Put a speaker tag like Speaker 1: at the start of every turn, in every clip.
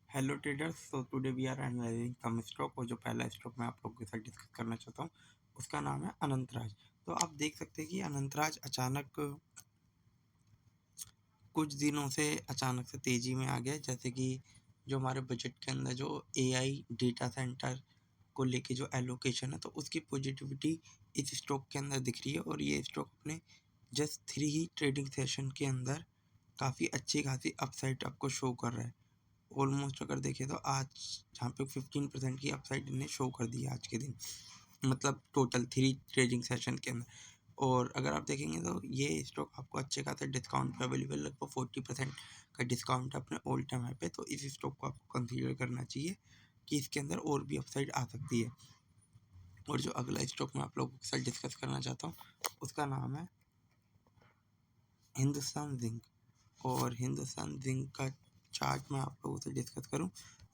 Speaker 1: Hello traders. So today we are analysing some stock और जो पहला स्टॉक मैं आप लोगों के साथ डिस्कस करना चाहता हूँ उसका नाम है अनंतराज। तो आप देख सकते हैं कि अनंतराज अचानक कुछ दिनों से अचानक से तेज़ी में आ गया, जैसे कि जो हमारे बजट के अंदर जो एआई डेटा सेंटर को लेके जो एलोकेशन है तो उसकी पॉजिटिविटी इस स्टॉक के अंदर दिख रही है। और ये स्टॉक अपने जस्ट 3 ही ट्रेडिंग सेशन के अंदर काफ़ी अच्छी खासी अपसाइड आपको शो कर रहा है। ऑलमोस्ट अगर देखें तो आज जहाँ पे 15% की अपसाइड इन्हें शो कर दी है आज के दिन, मतलब टोटल 3 ट्रेडिंग सेशन के अंदर। और अगर आप देखेंगे तो ये स्टॉक आपको अच्छे खासे डिस्काउंट पे अवेलेबल, लगभग 40% का डिस्काउंट है अपने ऑल टाइम हाई पे। तो इस स्टॉक को आपको कंसीडर करना चाहिए कि इसके अंदर और भी अपसाइड आ सकती है। और जो अगला स्टॉक मैं आप लोगों के साथ डिस्कस करना चाहता हूँ उसका नाम है हिंदुस्तान जिंक। और हिंदुस्तान जिंक का चार्ट मैं आप लोगों से डिस्कस करूं,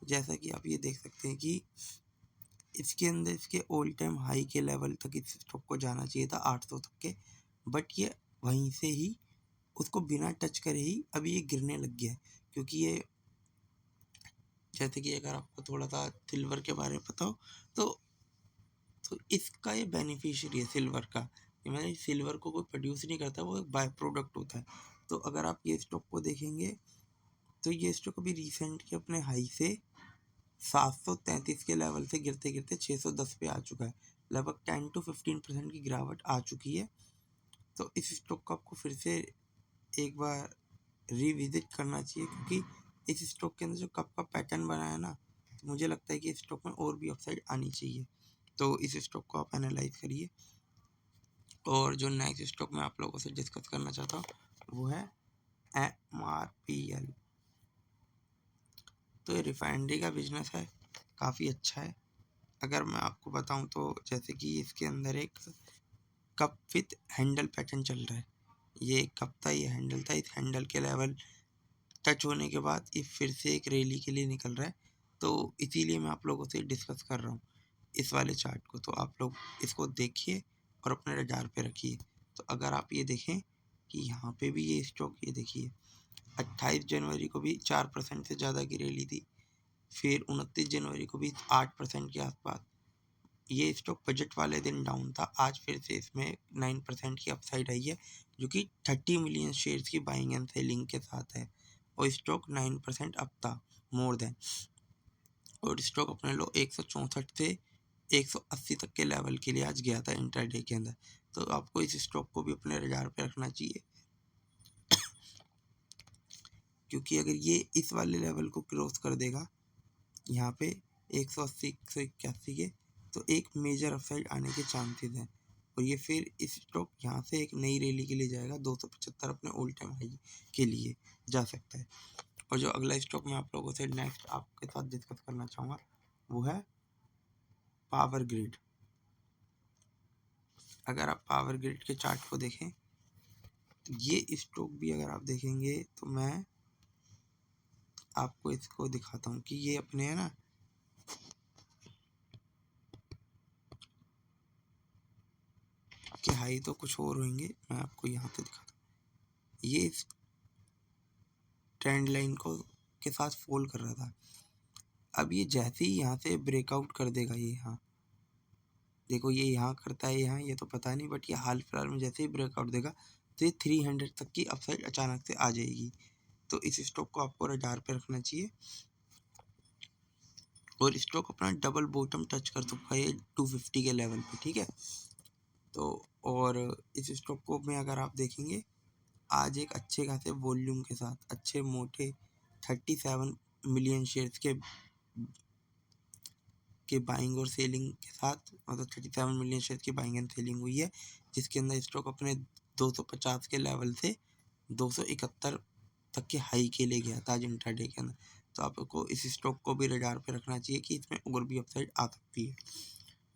Speaker 1: जैसा कि आप ये देख सकते हैं कि इसके अंदर इसके ऑल टाइम हाई के लेवल तक इस स्टॉक को जाना चाहिए था 800 तक के, बट ये वहीं से ही उसको बिना टच करे ही अभी ये गिरने लग गया है। क्योंकि ये जैसे कि अगर आपको थोड़ा सा सिल्वर के बारे में पता हो तो इसका ये बेनिफिशियरी है सिल्वर का। ये मतलब सिल्वर को कोई प्रोड्यूस नहीं करता, वो एक बाय प्रोडक्ट होता है। तो अगर आप ये स्टॉक को देखेंगे तो ये स्टॉक अभी रिसेंट के अपने हाई से 733 के लेवल से गिरते गिरते 610 पे आ चुका है। लगभग 10 to 15% की गिरावट आ चुकी है। तो इस स्टॉक को आपको फिर से एक बार रिविजिट करना चाहिए, क्योंकि इस स्टॉक के अंदर जो कप का पैटर्न बना है ना, तो मुझे लगता है कि इस स्टॉक में और भी अपसाइड आनी चाहिए। तो इस स्टॉक को आप एनालाइज करिए। और जो नेक्स्ट स्टॉक मैं आप लोगों से डिस्कस करना चाहता हूँ वो है MRPL। तो ये रिफाइनरी का बिजनेस है, काफ़ी अच्छा है। अगर मैं आपको बताऊं तो जैसे कि इसके अंदर एक कप विथ हैंडल पैटर्न चल रहा है। ये एक कप था, ये हैंडल था, इस हैंडल के लेवल टच होने के बाद ये फिर से एक रैली के लिए निकल रहा है। तो इसीलिए मैं आप लोगों से डिस्कस कर रहा हूँ इस वाले चार्ट को। तो आप लोग इसको देखिए और अपने रडार पे रखिए। तो अगर आप ये देखें कि यहाँ पे भी ये स्टॉक, ये देखिए 28 जनवरी को भी 4% से ज़्यादा की रैली थी, फिर 29 जनवरी को भी 8% के आसपास। ये स्टॉक बजट वाले दिन डाउन था, आज फिर से इसमें 9% की अपसाइड आई है, जो कि 30 मिलियन शेयर्स की बाइंग एंड सेलिंग के साथ है। और स्टॉक 9% अप था, मोर देन। और स्टॉक अपने लो 164 से 180 तक के लेवल के लिए आज गया था इंट्राडे के अंदर। तो आपको इस स्टॉक को भी अपने रडार पे रखना चाहिए, क्योंकि अगर ये इस वाले लेवल को क्रॉस कर देगा यहाँ पे 180 से 81 के, तो एक मेजर अपसाइड आने के चांसेस हैं। और ये फिर इस स्टॉक यहाँ से एक नई रैली के लिए जाएगा, 275 अपने ऑल टाइम हाई के लिए जा सकता है। और जो अगला स्टॉक मैं आप लोगों से नेक्स्ट आपके साथ डिस्कस करना चाहूँगा वो है पावर ग्रिड। अगर आप पावर ग्रिड के चार्ट को देखें, ये स्टॉक भी अगर आप देखेंगे तो मैं आपको इसको दिखाता हूँ कि ये अपने है ना, कि हाई तो कुछ और होंगे, मैं आपको यहाँ पे दिखाता हूँ। ये इस ट्रेंड लाइन को के साथ फॉल कर रहा था। अब ये जैसे ही यहाँ से ब्रेकआउट कर देगा, ये यहाँ देखो, ये यहाँ करता है, यहाँ ये तो पता नहीं, बट ये हाल फिलहाल में जैसे ही ब्रेकआउट देगा तो ये 300 तक की अपसाइड अचानक से आ जाएगी। तो इस स्टॉक को आपको रडार पे रखना चाहिए। और स्टॉक अपना डबल बॉटम टच कर चुका है 250 के लेवल पे, ठीक है। तो और इस स्टॉक को में अगर आप देखेंगे, आज एक अच्छे खासे वॉल्यूम के साथ अच्छे मोटे 37 मिलियन शेयर्स के बाइंग और सेलिंग के साथ, मतलब 37 मिलियन शेयर की बाइंग एंड सेलिंग हुई है, जिसके अंदर स्टॉक अपने 250 के लेवल से 271 तक के हाई के लिए गया था आज इंट्राडे के अंदर। तो आपको इस स्टॉक को भी रडार पे रखना चाहिए कि इसमें और भी अपसाइड आ सकती है।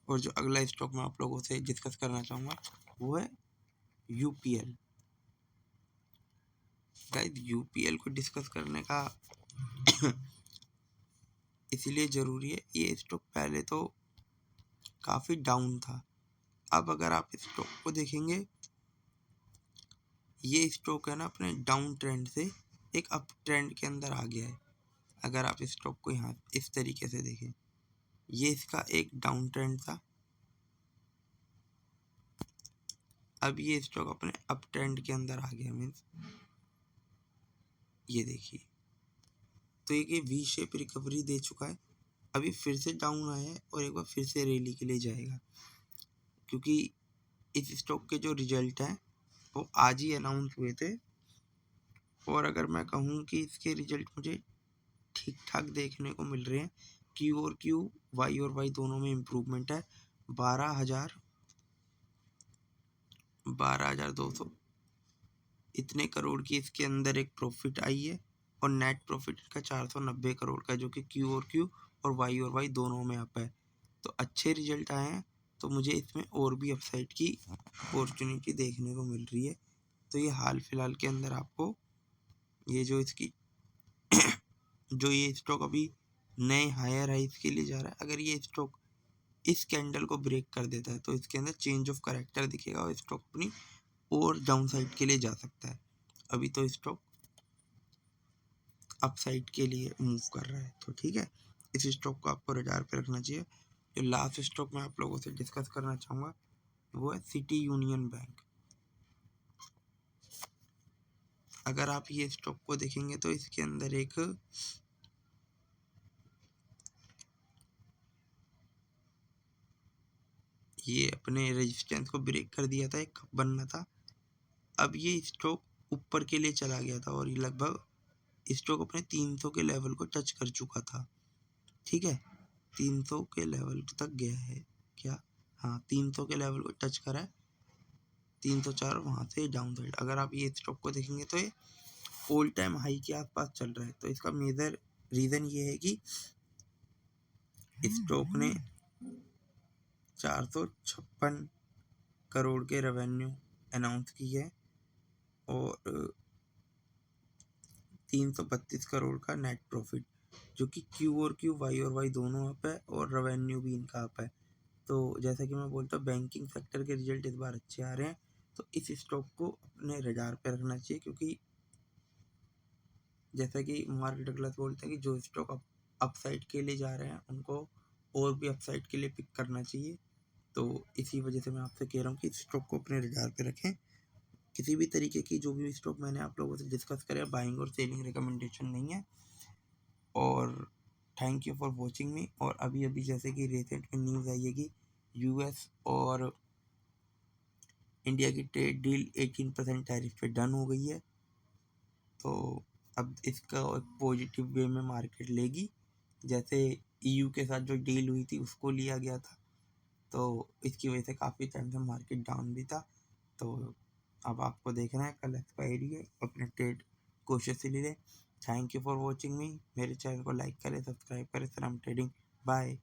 Speaker 1: और जो अगला स्टॉक मैं आप लोगों से डिस्कस करना चाहूँगा वो है यूपीएल। गाइस, यूपीएल को डिस्कस करने का इसीलिए ज़रूरी है, ये स्टॉक पहले तो काफ़ी डाउन था। अब अगर आप इस स्टॉक को देखेंगे, ये स्टॉक है ना अपने डाउन ट्रेंड से एक अप ट्रेंड के अंदर आ गया है। अगर आप इस स्टॉक को यहाँ इस तरीके से देखें, ये इसका एक डाउन ट्रेंड था, अब ये स्टॉक अपने अप ट्रेंड के अंदर आ गया, मीन्स ये देखिए, तो ये वी शेप रिकवरी दे चुका है। अभी फिर से डाउन आया है और एक बार फिर से रैली के लिए जाएगा, क्योंकि इस स्टॉक के जो रिजल्ट हैं वो आज ही अनाउंस हुए थे। और अगर मैं कहूँ कि इसके रिजल्ट मुझे ठीक ठाक देखने को मिल रहे हैं, क्यू और क्यू, वाई और वाई दोनों में इम्प्रूवमेंट है। 12,200 इतने करोड़ की इसके अंदर एक प्रॉफिट आई है, और नेट प्रॉफिट का 490 करोड़ का, जो कि क्यू और क्यू और वाई दोनों में अप है। तो अच्छे रिजल्ट आए हैं, तो मुझे इसमें और भी अपसाइड की अपॉर्चुनिटी देखने को मिल रही है। तो ये हाल फिलहाल के अंदर आपको ये जो इसकी जो ये स्टॉक अभी नए हायर हाइस के लिए जा रहा है, अगर ये स्टॉक इस कैंडल को ब्रेक कर देता है तो इसके अंदर चेंज ऑफ करेक्टर दिखेगा और स्टॉक अपनी और डाउन साइड के लिए जा सकता है। अभी तो स्टॉक अप साइड के लिए मूव कर रहा है, तो ठीक है, इस स्टॉक को आपको रडार पे रखना चाहिए। जो लास्ट स्टॉक मैं आप लोगों से डिस्कस करना चाहूँगा वो है सिटी यूनियन बैंक। अगर आप ये स्टॉक को देखेंगे तो इसके अंदर एक ये अपने रेजिस्टेंस को ब्रेक कर दिया था, एक बनना था। अब ये स्टॉक ऊपर के लिए चला गया था और ये लगभग स्टॉक अपने 300 के लेवल को टच कर चुका था, ठीक है, 300 के लेवल तक गया है क्या, हाँ 300 के लेवल को टच करा है, 304, वहाँ से डाउन साइड। अगर आप ये स्टॉक को देखेंगे तो ये ऑल टाइम हाई के आसपास चल रहा है। तो इसका मेजर रीज़न ये है कि स्टॉक ने 456 करोड़ के रेवेन्यू अनाउंस की है और 332 करोड़ का नेट प्रॉफिट, जो कि क्यू और वाई दोनों अप है और रेवेन्यू भी इनका अप है। तो जैसा कि मैं बोलता हूँ, बैंकिंग सेक्टर के रिजल्ट इस बार अच्छे आ रहे हैं, तो इस स्टॉक को अपने रडार पे रखना चाहिए, क्योंकि जैसा कि मार्क डगलस बोलते हैं कि जो स्टॉक अपसाइड के लिए जा रहे हैं उनको और भी अपसाइड के लिए पिक करना चाहिए। तो इसी वजह से मैं आपसे कह रहा हूँ कि स्टॉक को अपने रडार पे रखें। किसी भी तरीके की जो भी स्टॉक मैंने आप लोगों से डिस्कस करे, बाइंग और सेलिंग रिकमेंडेशन नहीं है। और थैंक यू फॉर वॉचिंग मी। और अभी अभी जैसे कि रिसेंट में न्यूज़ आई है कि यूएस और इंडिया की ट्रेड डील 18% टैरिफ पे डन हो गई है, तो अब इसका एक पॉजिटिव वे में मार्केट लेगी। जैसे ईयू के साथ जो डील हुई थी उसको लिया गया था, तो इसकी वजह से काफ़ी टाइम से मार्केट डाउन भी था। तो अब आपको देखना है, कल एक्सपायरी है, अपने ट्रेड कॉशियसली लें। थैंक यू फॉर वॉचिंग मी। मेरे चैनल को लाइक करें, सब्सक्राइब करें। सलाम ट्रेडिंग, बाय।